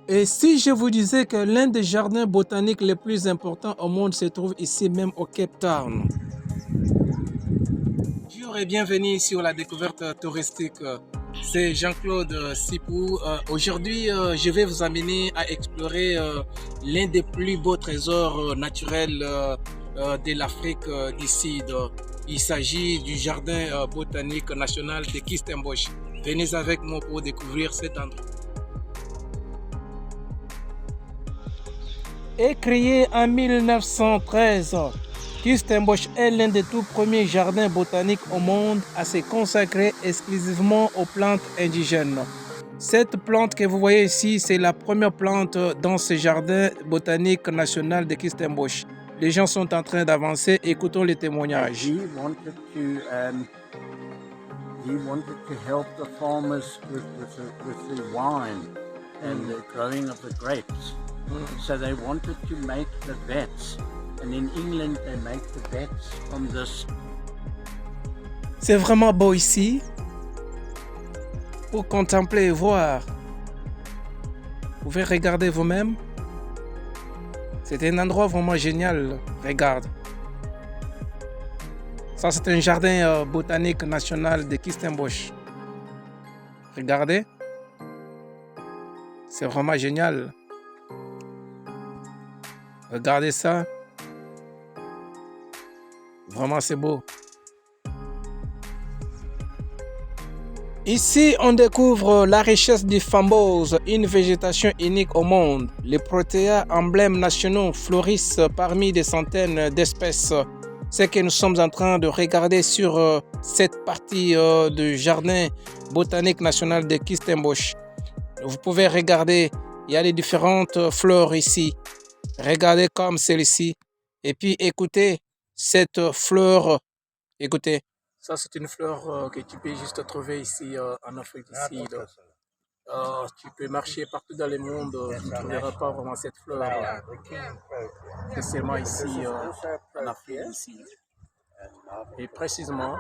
Et si je vous disais que l'un des jardins botaniques les plus importants au monde se trouve ici même au Cape Town? Bonjour et bienvenue sur la découverte touristique. C'est Jean-Claude Sipou. Aujourd'hui, je vais vous amener à explorer l'un des plus beaux trésors naturels de l'Afrique du Sud. Il s'agit du jardin botanique national de Kirstenbosch. Venez avec moi pour découvrir cet endroit. Et créé en 1913, Kirstenbosch est l'un des tout premiers jardins botaniques au monde à se consacrer exclusivement aux plantes indigènes. Cette plante que vous voyez ici, c'est la première plante dans ce jardin botanique national de Kirstenbosch. Les gens sont en train d'avancer, écoutons les témoignages. He wanted to help the farmers with the wine and the growing of the grapes. So they wanted to make the vats, and in England they make the vats from this. C'est vraiment beau ici pour contempler et voir. Vous pouvez regarder vous-même. C'est un endroit vraiment génial. Regarde. Ça, c'est un jardin botanique national de Kirstenbosch. Regardez. C'est vraiment génial. Regardez ça. Vraiment, c'est beau. Ici, on découvre la richesse du framboise, une végétation unique au monde. Les protéas, emblèmes nationaux, fleurissent parmi des centaines d'espèces. C'est que nous sommes en train de regarder sur cette partie du jardin botanique national de Kirstenbosch. Vous pouvez regarder, il y a les différentes fleurs ici. Regardez comme celle-ci. Et puis écoutez cette fleur. Écoutez. Ça, c'est une fleur que tu peux juste trouver ici en Afrique du Sud. Tu peux marcher partout dans le monde, tu ne trouveras pas vraiment cette fleur. C'est seulement ici en Afrique du Sud. Et précisément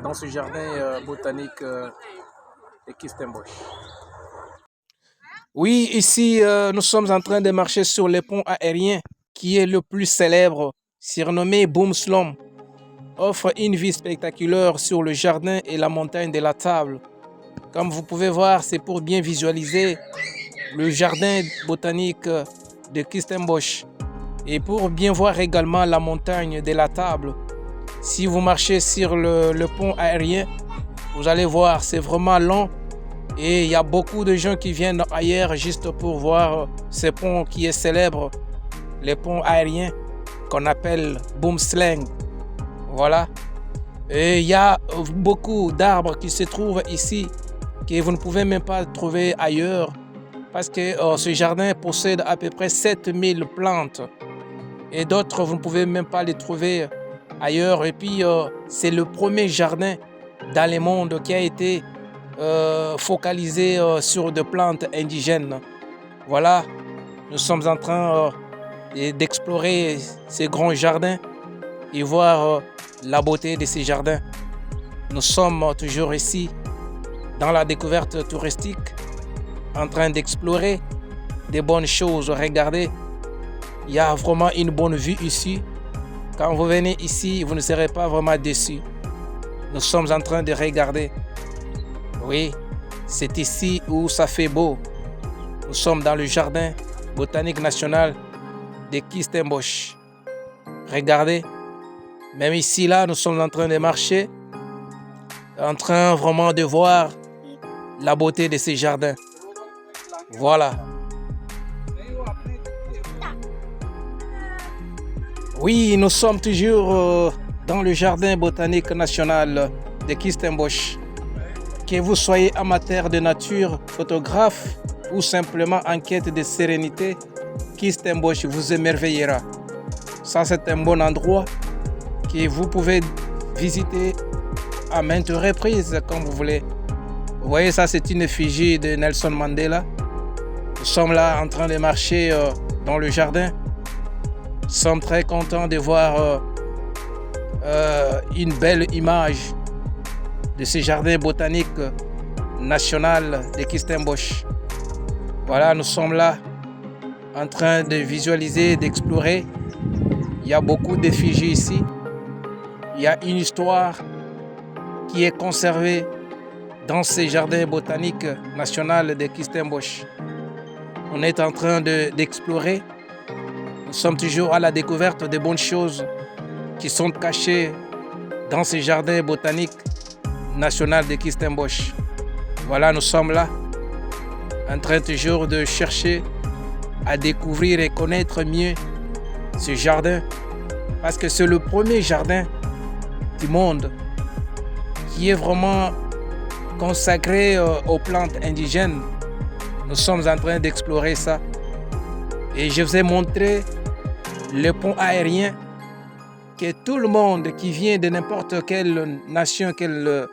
dans ce jardin botanique de Kirstenbosch. Oui, ici, nous sommes en train de marcher sur le pont aérien qui est le plus célèbre, surnommé Boomsloom. Offre une vue spectaculaire sur le jardin et la montagne de la Table. Comme vous pouvez voir, c'est pour bien visualiser le jardin botanique de Kirstenbosch et pour bien voir également la montagne de la Table. Si vous marchez sur le pont aérien, vous allez voir, c'est vraiment long et il y a beaucoup de gens qui viennent ailleurs juste pour voir ce pont qui est célèbre, le pont aérien qu'on appelle Boomslang. Voilà. Et il y a beaucoup d'arbres qui se trouvent ici que vous ne pouvez même pas trouver ailleurs parce que ce jardin possède à peu près 7000 plantes et d'autres vous ne pouvez même pas les trouver ailleurs. Et puis c'est le premier jardin dans le monde qui a été focalisé sur des plantes indigènes. Voilà. Nous sommes en train d'explorer ces grands jardins et voir la beauté de ces jardins. Nous sommes toujours ici dans la découverte touristique en train d'explorer des bonnes choses. Regardez, il y a vraiment une bonne vue ici. Quand vous venez ici, vous ne serez pas vraiment déçus. Nous sommes en train de regarder. Oui, c'est ici où ça fait beau. Nous sommes dans le jardin botanique national de Kirstenbosch. Regardez. Même ici, là, nous sommes en train de marcher, en train vraiment de voir la beauté de ces jardins. Voilà. Oui, nous sommes toujours dans le jardin botanique national de Kirstenbosch. Que vous soyez amateur de nature, photographe ou simplement en quête de sérénité, Kirstenbosch vous émerveillera. Ça, c'est un bon endroit que vous pouvez visiter à maintes reprises comme vous voulez. Vous voyez, ça c'est une effigie de Nelson Mandela. Nous sommes là en train de marcher dans le jardin. Nous sommes très contents de voir une belle image de ce jardin botanique national de Kirstenbosch. Voilà, nous sommes là en train de visualiser, d'explorer. Il y a beaucoup d'effigies ici. Il y a une histoire qui est conservée dans ces jardins botaniques nationaux de Kirstenbosch. On est en train d'explorer. Nous sommes toujours à la découverte de bonnes choses qui sont cachées dans ces jardins botaniques nationaux de Kirstenbosch. Voilà, nous sommes là, en train toujours de chercher à découvrir et connaître mieux ce jardin, parce que c'est le premier jardin du monde qui est vraiment consacré aux plantes indigènes. Nous sommes en train d'explorer ça. Et je vous ai montré le pont aérien que tout le monde qui vient de n'importe quelle nation, quel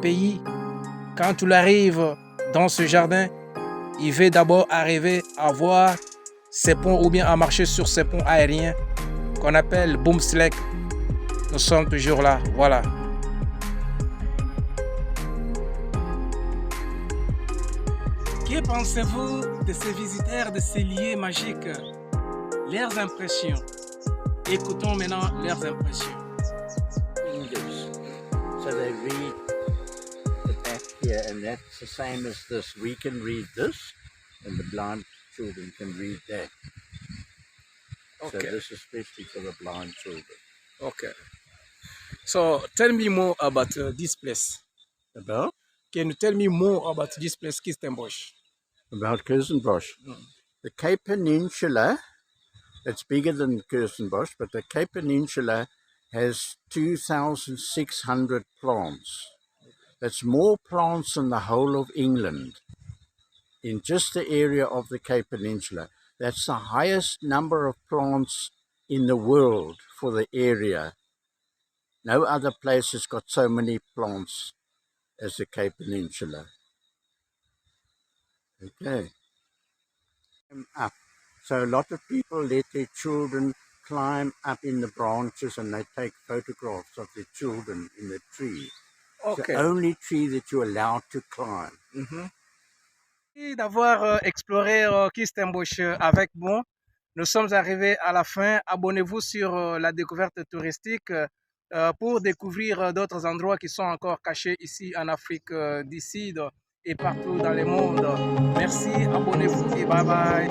pays, quand il arrive dans ce jardin, il veut d'abord arriver à voir ces ponts ou bien à marcher sur ces ponts aériens qu'on appelle boomsleigh. Nous sommes toujours là, voilà. Que pensez-vous de ces visiteurs, de ces lieux magiques? Leurs impressions. Écoutons maintenant leurs impressions. Fingers. So they read the back here, and that's the same as this. We can read this, and the blind children can read that. So Okay. this is especially for the blind children. Okay. So tell me more about this place. About? Can you tell me more about this place, Kirstenbosch? About Kirstenbosch. The Cape Peninsula, it's bigger than Kirstenbosch, but the Cape Peninsula has 2,600 plants. That's more plants than the whole of England in just the area of the Cape Peninsula. That's the highest number of plants in the world for the area. No other place has got so many plants as the Cape Peninsula. Okay. Up. So a lot of people let their children climb up in the branches and they take photographs of their children in the tree. It's Okay. the only tree that you're allowed to climb. Merci d'avoir exploré Kirstenbosch avec moi. Nous sommes arrivés à la fin. Abonnez-vous sur la découverte touristique pour découvrir d'autres endroits qui sont encore cachés ici en Afrique du Sud et partout dans le monde. Merci, abonnez-vous et bye bye.